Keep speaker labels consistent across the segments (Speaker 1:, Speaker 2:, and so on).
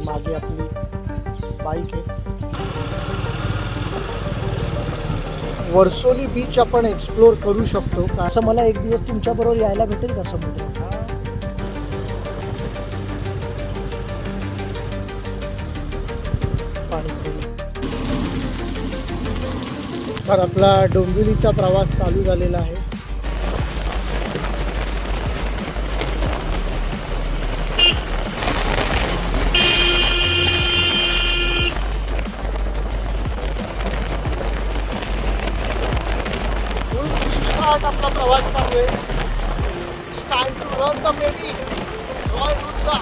Speaker 1: इथे मागे आपली बाईक आहे. वर्सोली बीच आपण एक्सप्लोर करू शकतो का? असं मला एक दिवस तुमच्याबरोबर यायला भेटेल का समुद्रात? तर आपला डोंबिवलीचा प्रवास चालू झालेला आहे. आपला प्रवास चालू आहे. Time to run the baby Roy रूटला.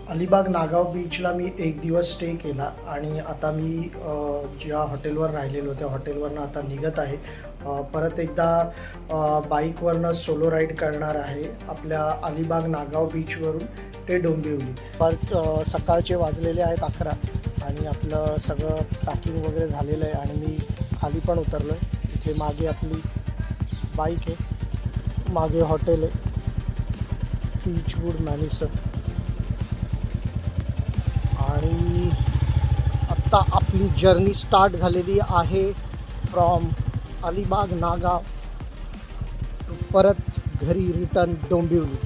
Speaker 1: अलिबाग नागाव बीचला मी एक दिवस स्टे केला आणि आता मी ज्या हॉटेलवर राहिलेलो त्या हॉटेलवरनं आता निघत आहे. परत एकदा बाईकवरनं सोलो राईड करणार आहे आपल्या अलिबाग नागाव बीचवरून ते डोंबिवली. परत सकाळचे वाजलेले आहेत 11 आणि आपलं सगळं पॅकिंग वगैरे झालेलं आहे आणि मी खाली पण उतरलो आहे. इथे मागे आपली बाईक आहे, मागे हॉटेल आहे बीचवूड मॅनिसन. आणि आत्ता आपली जर्नी स्टार्ट झालेली आहे फ्रॉम अलिबाग नागाव टू परत घरी रिटर्न डोंबिवली.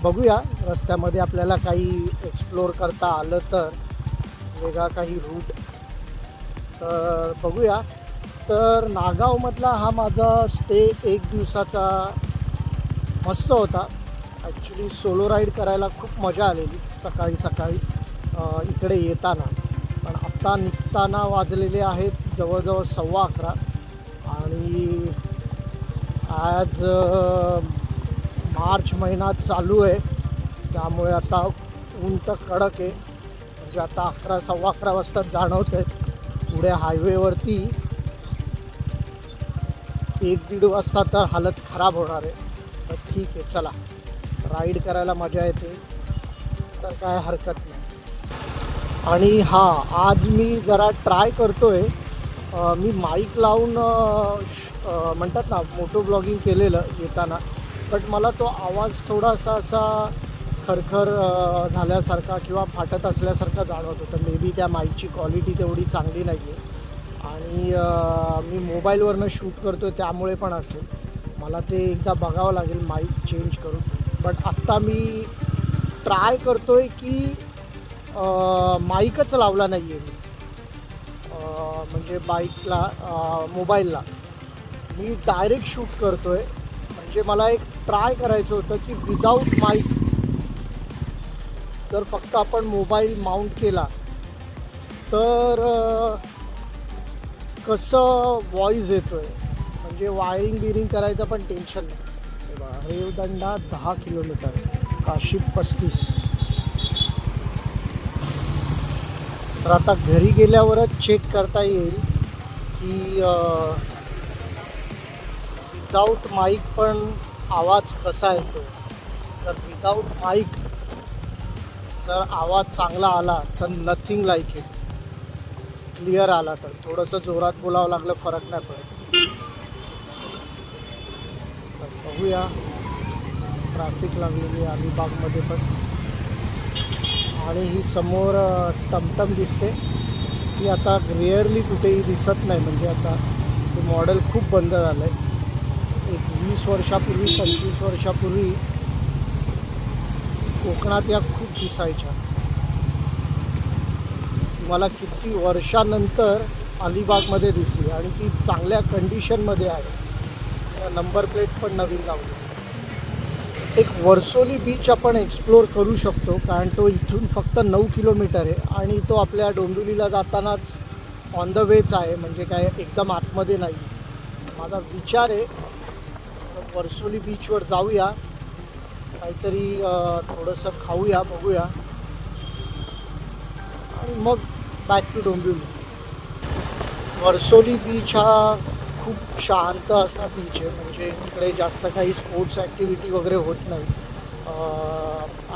Speaker 1: बघूया रस्त्यामध्ये आपल्याला काही एक्सप्लोर करता आलं तर वेगळा काही रूट तर बघूया. तर नागावमधला हा माझा स्टे एक दिवसाचा मस्त होता. ॲक्च्युली सोलो राईड करायला खूप मजा आलेली सकाळी सकाळी इकडे येताना. पण आत्ता निघताना वाजलेले आहेत जवळजवळ 11:15 आणि आज मार्च महिना चालू आहे त्यामुळे आता ऊन तर कडक आहे. म्हणजे आता 11-11:15 वाजता जाणवत आहे. पुढे हायवेवरती 1-1.5 वाजता तर हालत खराब होणार आहे. तर ठीक आहे, चला राईड करायला मजा येते तर काय हरकत नाही. आणि हां, आज मी जरा ट्राय करतो आहे. मी माईक लावून म्हणतात ना मोटो ब्लॉगिंग केलेलं येताना, बट मला तो आवाज थोडासा असा खरखर झाल्यासारखा किंवा फाटत असल्यासारखा जाणवत होतं. मे बी त्या माईकची क्वालिटी तेवढी चांगली नाही आहे आणि मी मोबाईलवरनं शूट करतो आहे त्यामुळे पण असेल. मला ते एकदा बघावं लागेल माईक चेंज करून. बट आत्ता मी ट्राय करतो आहे की माईकच लावला नाही आहे मी. म्हणजे बाईकला मोबाईलला मी डायरेक्ट शूट करतो आहे. म्हणजे मला एक ट्राय करायचं होतं की विदाऊट माईक जर फक्त आपण मोबाईल माउंट केला तर कसं व्हॉईस येतो आहे. म्हणजे वायरिंग बिरिंग करायचं पण टेन्शन नाही. रेवदंडा 10 किलोमीटर, काशी 35. तर आता घरी गेल्यावरच चेक करता येईल की विदाऊट माईक पण आवाज कसा येतो. तर विदाऊट माईक जर आवाज चांगला आला तर नथिंग लाईक इट. क्लिअर आला तर थोडंसं जोरात बोलावं लागलं फरक नाही पडत. तर बघूया. ट्रॅफिक लागलेली अलिबागमध्ये पण. आणि ही समोर टमटम दिसते. ती आता रेअरली कुठेही दिसत नाही. म्हणजे आता ते मॉडेल खूप बंद झालं आहे. एक 20 वर्षापूर्वी 25 वर्षापूर्वी कोकणात या खूप दिसायच्या. मला किती वर्षानंतर अलिबागमध्ये दिसली आणि ती चांगल्या कंडिशनमध्ये आहे. नंबर प्लेट पण नवीन लावली. एक वर्सोली बीच आपण एक्सप्लोर करू शकतो कारण तो इथून फक्त 9 किलोमीटर आहे आणि तो आपल्या डोंबिवलीला जातानाच ऑन द वेच आहे. म्हणजे काय एकदम आतमध्ये नाही. माझा विचार आहे वर्सोली बीचवर जाऊया, काहीतरी थोडंसं खाऊया, बघूया आणि मग back to Dombivli. Varsoli beach हा खूप शांत असा बीच आहे. म्हणजे इकडे जास्त काही स्पोर्ट्स ॲक्टिव्हिटी वगैरे होत नाही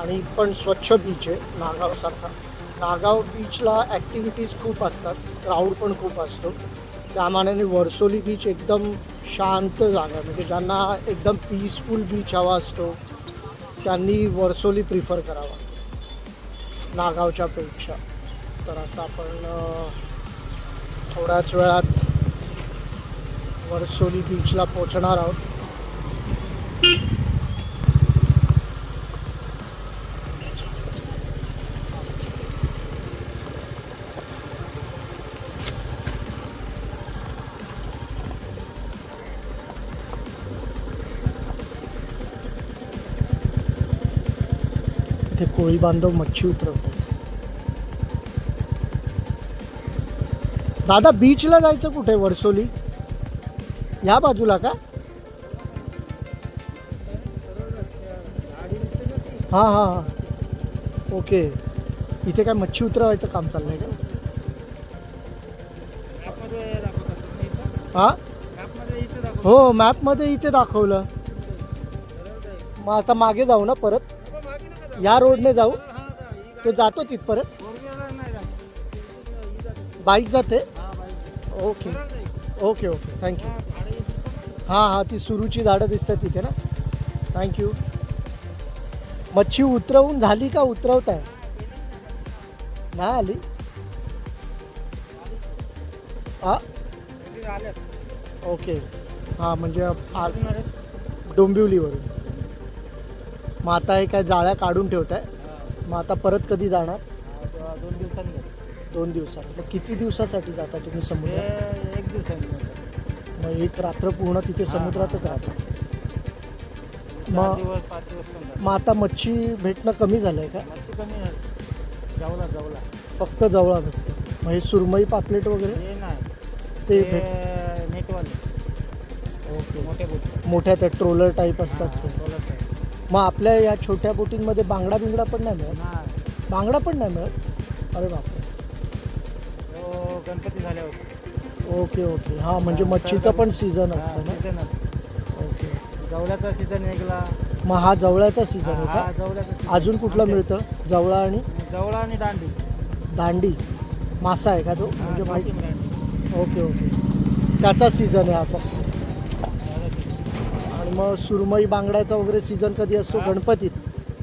Speaker 1: आणि पण स्वच्छ बीच आहे नागावसारखा. नागाव बीचला ॲक्टिव्हिटीज खूप असतात, क्राऊड पण खूप असतो. त्या मानाने वर्सोली बीच एकदम शांत जागा आहे. म्हणजे ज्यांना एकदम पीसफुल बीच हवा असतो त्यांनी वर्सोली प्रिफर करावा नागावच्या पेक्षा. तर आता आपण थोड्याच वेळात वर्सोली बीचला पोहोचणार आहोत. इथे कोळी बांधव मच्छी उतरवतात. दादा बीचला जायचं कुठे वर्सोली? या बाजूला का? हां हां हां ओके. इथे काय मच्छी उतरवायचं काम चाललंय का? हां हो, मॅपमध्ये इथे दाखवलं. मग आता मागे जाऊ ना परत? या रोडने जाऊ? तो जातो तिथपर्यंत? बाईक जाते? Okay okay okay thank you. हां हां ती सुरूची झाडं दिसतात तिथे ना. थँक्यू. मच्छी उतरवून झाली का उतरवताय? नाही आली? हां ओके. हां म्हणजे डोंबिवलीवरून. मग आता हे काय जाळ्या काढून ठेवताय? मग आता परत कधी जाणार?
Speaker 2: 2 दिवसांनी.
Speaker 1: 2 दिवसांनी. मग किती दिवसासाठी जाता तुम्ही समुद्रात?
Speaker 2: 1 दिवसांनी.
Speaker 1: मग एक रात्र पूर्ण तिथे समुद्रातच राहता?
Speaker 2: 4 दिवस 5 दिवस.
Speaker 1: मग आता मच्छी भेटणं कमी झालं आहे का?
Speaker 2: मच्छी कमी आहे. जवळा
Speaker 1: फक्त जवळा भेटते. मग हे सुरमई पापलेट वगैरे
Speaker 2: हे नाही
Speaker 1: ते
Speaker 2: ते
Speaker 1: भेट?
Speaker 2: नेटवाले
Speaker 1: ओके.
Speaker 2: मोठे बोट.
Speaker 1: मोठ्या त्या ट्रोलर टाईप असतात ते.
Speaker 2: बोलत आहे.
Speaker 1: मग आपल्या या छोट्या बोटींमध्ये बांगडा बिंगडा पण नाही मिळत?
Speaker 2: नाही
Speaker 1: बांगडा पण नाही मिळत? अरे बापरे.
Speaker 2: तो गणपती झाल्यावर.
Speaker 1: Okay okay. हां म्हणजे मच्छीचं पण सीझन असतं ना?
Speaker 2: Season
Speaker 1: okay.
Speaker 2: जवळ्याचा सीझन वेगळा.
Speaker 1: मग हा जवळाचा सीझन आहे
Speaker 2: हा
Speaker 1: का?
Speaker 2: जवळ्याचा सीझन.
Speaker 1: अजून कुठला मिळतं? जवळा आणि
Speaker 2: जवळा आणि दांडी.
Speaker 1: दांडी मासा आहे का तो? म्हणजे माहिती.
Speaker 2: दांडी.
Speaker 1: Okay okay. त्याचा सीझन आहे हा फक्त. आणि मग सुरमई बांगड्याचा वगैरे सीझन कधी असतो?
Speaker 2: हा.
Speaker 1: गणपतीत.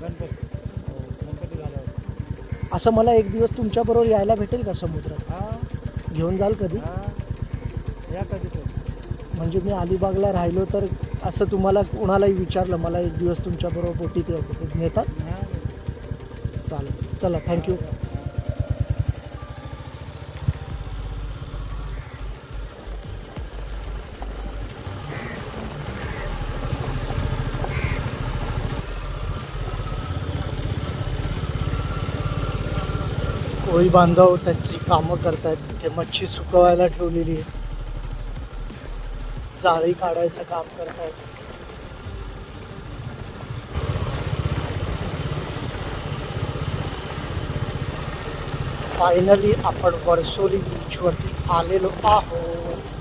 Speaker 2: गणपती झाल्यावर.
Speaker 1: असं मला एक दिवस तुमच्याबरोबर यायला भेटेल का समुद्रात?
Speaker 2: हा
Speaker 1: घेऊन जाल कधी?
Speaker 2: हा या कधी तो.
Speaker 1: म्हणजे मी अलिबागला राहिलो तर असं तुम्हाला कोणालाही विचारलं मला एक दिवस तुमच्याबरोबर बोटीत यायचं ते नेतात? चालेल. चला थँक्यू. कोळी बांधव त्यांची कामं करतायत. तिथे मच्छी सुकवायला ठेवलेली आहे. जाळी काढायचं काम करतायत. फायनली आपण वर्सोली बीचवरती आलेलो आहोत.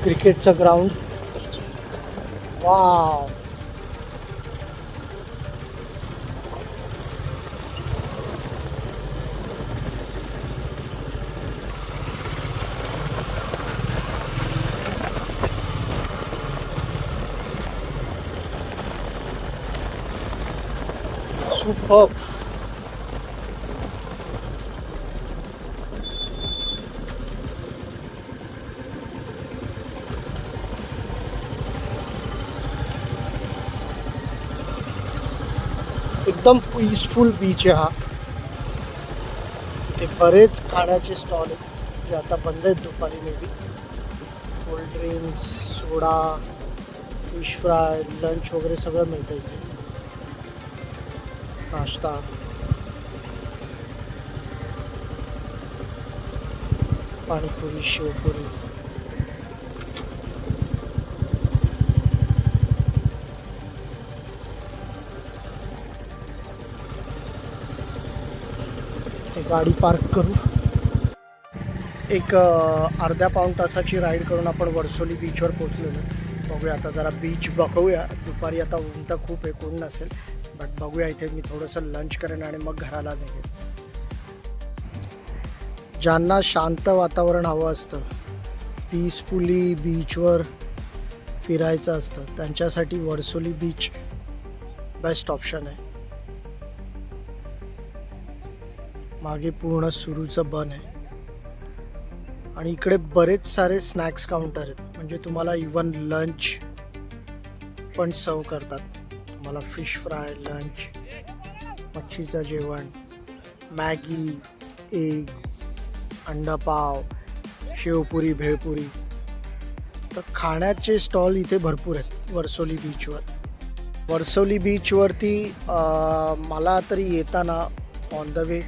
Speaker 1: क्रिकेटचं ग्राउंड. वाव. सुपर. एकदम पीसफुल बीच आहे हा. इथे बरेच खाण्याचे स्टॉल आहेत जे आता बंद आहेत दुपारी may be. Cold drinks, soda, fish fry, lunch वगैरे सगळं मिळतं इथे. नाश्ता. पाणीपुरी, शेवपुरी. ते गाडी पार्क करू. एक अर्ध्या पाऊण तासाची राईड करून आपण वर्सोली बीचवर पोचलेलो. बघूया आता जरा बीच बघूया. दुपारी आता ऊन तर खूप आहे, कोण नसेल, बट बघूया. इथे मी थोडंसं लंच करेन आणि मग घराला निघेन. ज्यांना शांत वातावरण हवं असतं, पीसफुली बीचवर फिरायचं असतं, त्यांच्यासाठी वर्सोली बीच बेस्ट ऑप्शन आहे. मागे पूर्ण सुरूचं बन आहे आणि इकडे बरेच सारे स्नॅक्स काउंटर आहेत. म्हणजे तुम्हाला इवन लंच पण सर्व करतात. तुम्हाला फिश फ्राय, लंच, मच्छीचं जेवण, मॅगी, एग, अंडापाव, शेवपुरी, भेळपुरी. तर खाण्याचे स्टॉल इथे भरपूर आहेत वर्सोली बीचवर. वर्सोली बीचवरती मला तरी येताना on the way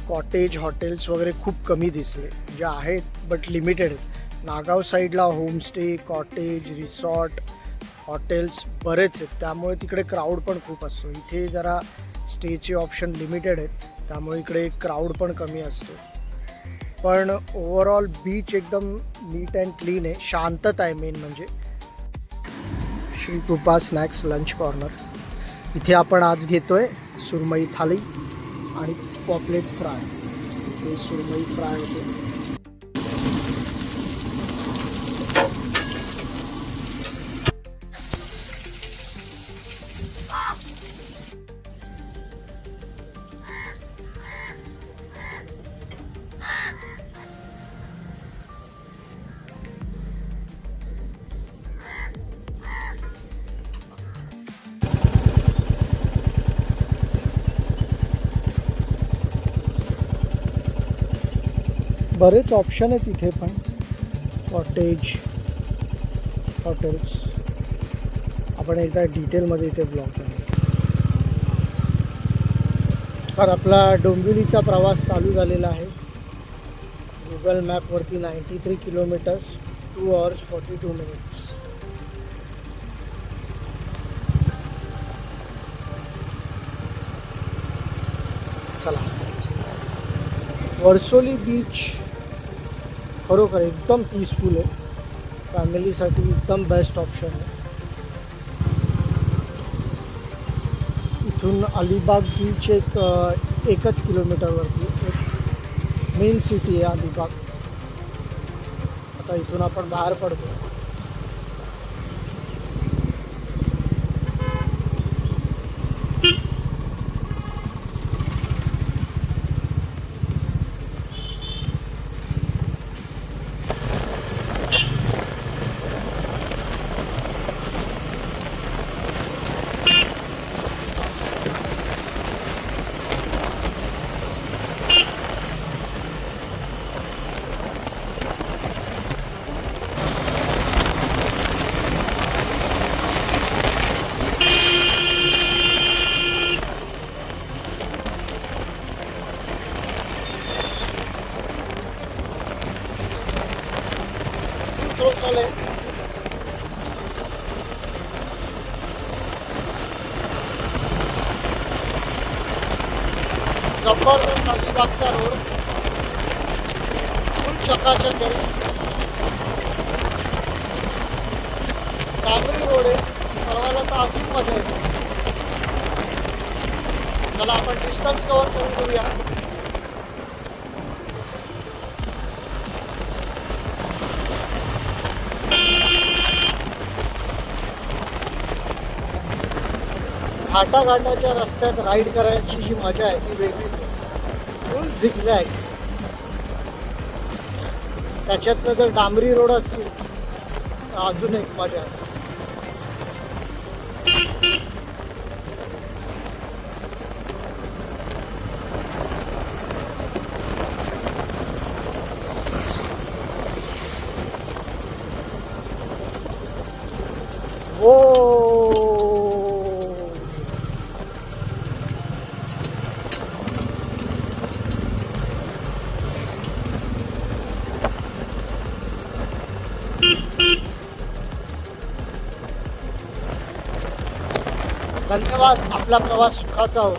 Speaker 1: cottage hotels वगैरे खूप कमी दिसले. म्हणजे आहेत बट लिमिटेड आहेत. नागाव साईडला होमस्टे, कॉटेज, रिसॉर्ट, हॉटेल्स बरेच आहेत. त्यामुळे तिकडे क्राऊड पण खूप असतो. इथे जरा स्टेचे ऑप्शन लिमिटेड आहेत, त्यामुळे इकडे क्राऊड पण कमी असतो. पण ओव्हरऑल बीच एकदम नीट अँड क्लीन आहे. शांतता आहे मेन म्हणजे. श्री कृपा स्नॅक्स लंच कॉर्नर. इथे आपण आज घेतोय सुरमई थाली आणि पॉपलेट फ्राय. इथे सुरमई फ्राय होते. बरेच ऑप्शन आहेत इथे पण. कॉटेज हॉटेल्स आपण एकदा डिटेलमध्ये इथे ब्लॉग करू. तर आपला डोंबिवलीचा प्रवास चालू झालेला आहे. गुगल मॅपवरती 93 किलोमीटर्स, 2 hours 42 minutes. चला, वर्सोली बीच खरोखर एकदम पीसफुल आहे. फॅमिलीसाठी एकदम बेस्ट ऑप्शन आहे. इथून अलिबाग बीच एकच किलोमीटरवरती एक मेन सिटी आहे अलिबाग. आता इथून आपण बाहेर पडतो. जबरदस्त अलिबागचा रोड, फुल चकाचक आहे. डांबरी रोड आहे, चालवायला तर अजून मजा येते. चला आपण डिस्टन्स कव्हर करून घेऊया. घाटाघाटाच्या रस्त्यात राईड करायची जी मजा आहे ती वेगळीच आहे. फुल झिगझॅग. त्याच्यातनं जर डांबरी रोड असतील तर अजून एक मजा आहे. धन्यवाद. आपला प्रवास सुखाचा हो.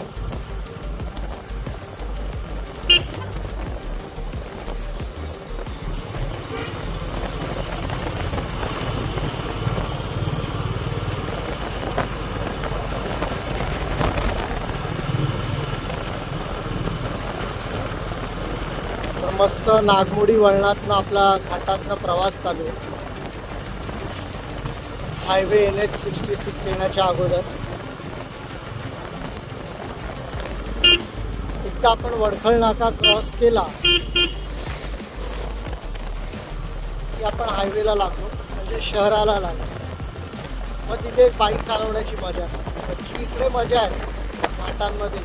Speaker 1: मस्त नागमोडी वळणातनं आपला घाटातनं प्रवास चालू आहे. हायवे NH-66 येण्याच्या अगोदर एकदा आपण वडखळ नाका क्रॉस केला की आपण हायवेला लागलो, म्हणजे शहराला लागलो. मग तिथे बाईक चालवण्याची मजा, जी इकडे मजा आहे घाटांमध्ये,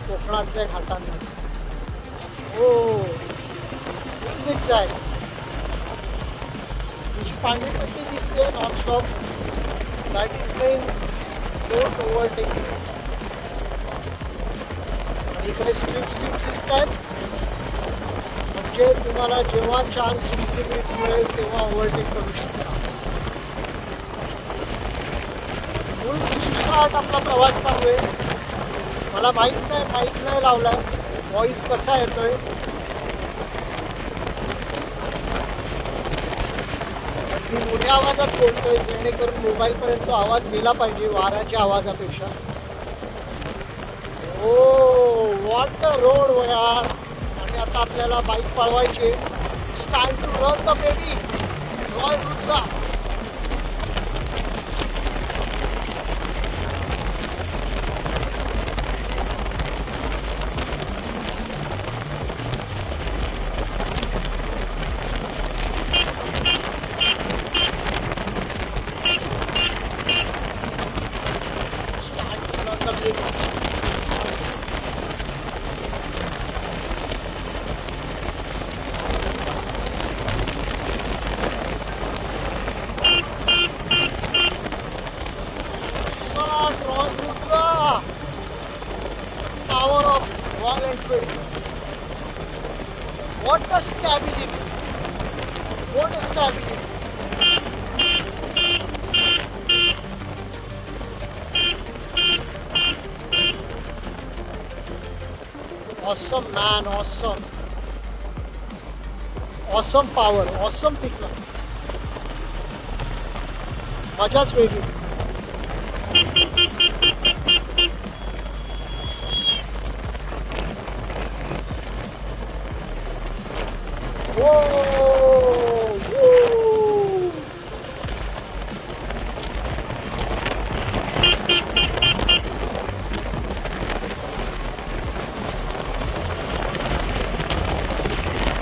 Speaker 1: कोकणातल्या घाटांमध्ये. हो पिकनिक आहे. जी पांढरी पट्टी दिसते nonstop, that is main don't overtaking. आणि इकडे स्ट्रिप्स दिसत आहेत, म्हणजे तुम्हाला जेव्हा चान्स विजिबिलिटी मिळेल तेव्हा ओव्हरटेक करू शकता. फुल सुसाट आपला प्रवास चालू आहे. मला माहीत नाही लावला व्हॉइस कसा येतोय. मी मोठ्या आवाजात बोलतोय जेणेकरून मोबाईलपर्यंत आवाज गेला पाहिजे वाऱ्याच्या आवाजापेक्षा. ओ व्हॉट द रोड यार. आणि आता आपल्याला बाईक पळवायची. It's time to run the baby Roy Rudra. Power of Royal Enfield. What a stability! What a stability! Awesome man, awesome. Awesome power, awesome pickup. मजाच वेगळी.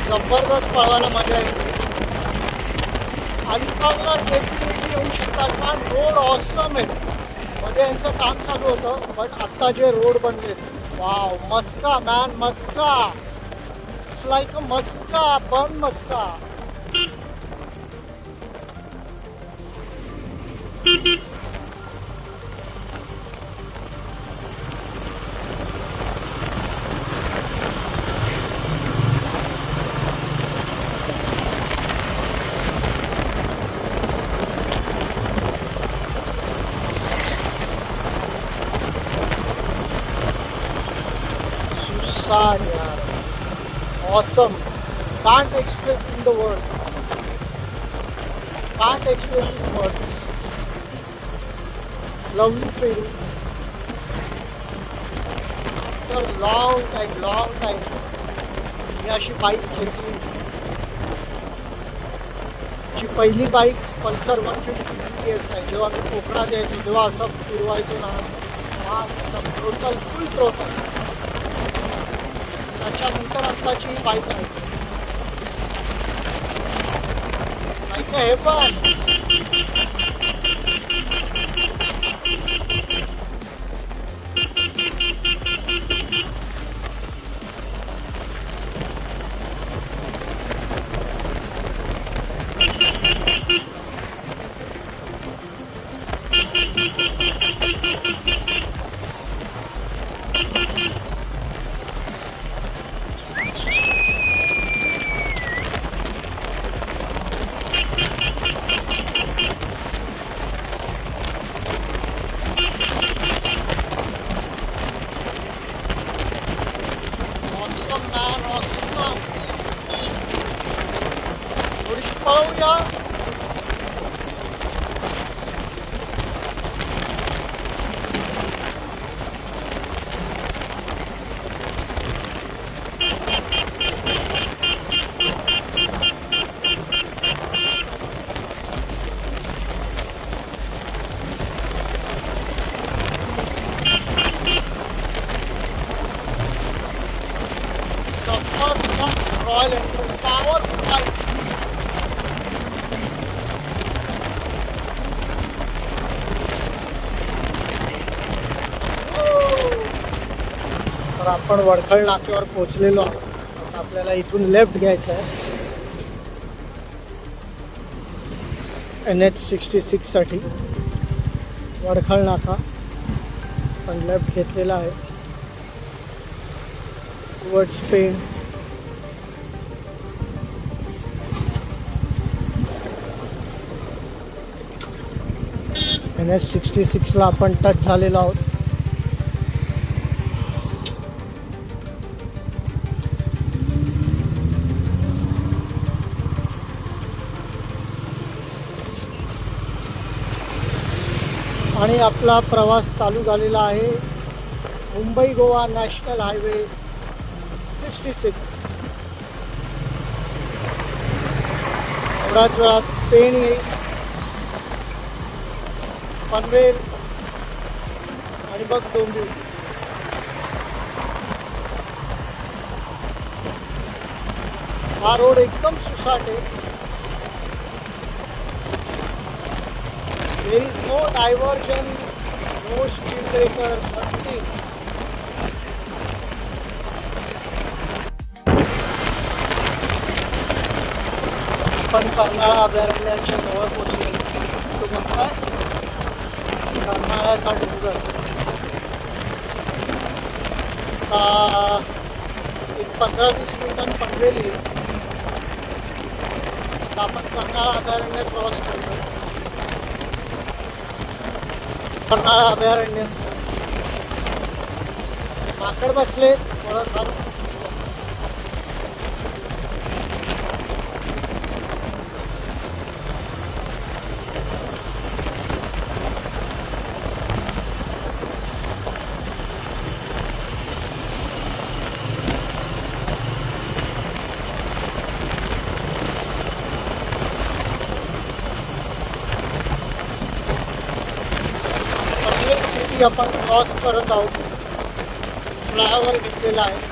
Speaker 1: जबरदस्त पळवायला मजा येते. अलिबागला डेफिनेटली येऊ शकतात कारण रोड ऑसम आहे. मध्ये यांचं काम चालू होतं पण आत्ता जे रोड बनले, वाव मस्का मॅन मस्का. इट्स लाईक अ मस्का बन मस्का. यार awesome, can't express in the words, can't express in words. Lovely feeling after long time मी अशी बाईक घेतली. जी पहिली बाईक पल्सर 150 TS आहे. जेव्हा मी कोकणात यायचो तेव्हा असं फिरवायचो ना, हा असं टोटल फुल टोटल. त्याच्यानंतर आत्ताची बाईक आहे. बाईक हे पण थोडीशी पळवूया. तर आपण वडखळ नाक्यावर पोहोचलेलो आहोत. आता आपल्याला इथून लेफ्ट घ्यायचं आहे NH66 साठी. वडखळ नाका पण लेफ्ट घेतलेला आहे टुवर्ड्स पेण. NH66 ला आपण टच झालेलो आहोत. आणि आपला प्रवास चालू झालेला आहे मुंबई गोवा नॅशनल हायवे 66. थोड्याच वेळात पेण येईल, पनवेल आणि मग डोंबिवली. हा रोड एकदम सुसाट आहे. There is no diversion, no speed breaker, nothing. आपण कर्नाळा अभयारण्याच्या जवळ पोहोचले. तो बघताय कर्नाळ्याचा डोंगर. एक 15-20 मिनिटांत पनवेल येईल. आपण कर्नाळा अभयारण्यात प्रवास करतो. कर्नाळा अभयारण्य माकड बसले थोडंफार. सिटी आपण क्रॉस करत आहोत. फ्लायओव्हर घेतलेला आहे.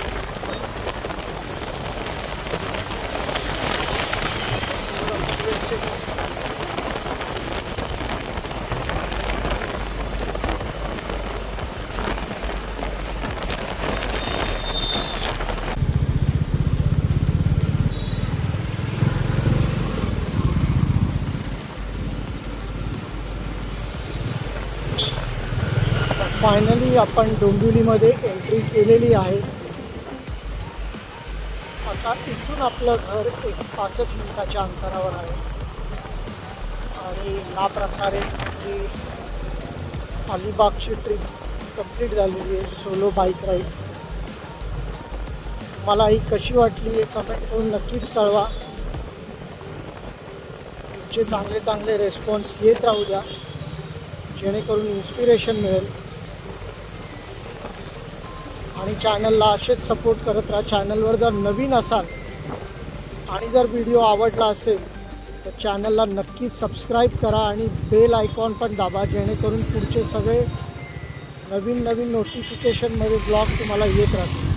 Speaker 1: फायनली आपण डोंबिवलीमध्ये एंट्री केलेली आहे. आता इथून आपलं घर एक 5 मिनिटाच्या अंतरावर आहे. आणि या प्रकारे जी अलिबागची ट्रिप कंप्लीट झालेली आहे, सोलो बाईक राईड. मला ही कशी वाटली हे कमेंट करून नक्कीच कळवा. तुमचे चांगले चांगले रेस्पॉन्स येत राहू द्या, जेणेकरून इन्स्पिरेशन मिळेल. आणि चॅनलला असेच सपोर्ट करत राहा. चॅनलवर जर नवीन असाल आणि जर व्हिडिओ आवडला असेल तर चॅनलला नक्कीच सबस्क्राईब करा आणि बेल आयकॉन पण दाबा, जेणेकरून पुढचे सगळे नवीन नोटिफिकेशनमध्ये ब्लॉग तुम्हाला येत राहतील.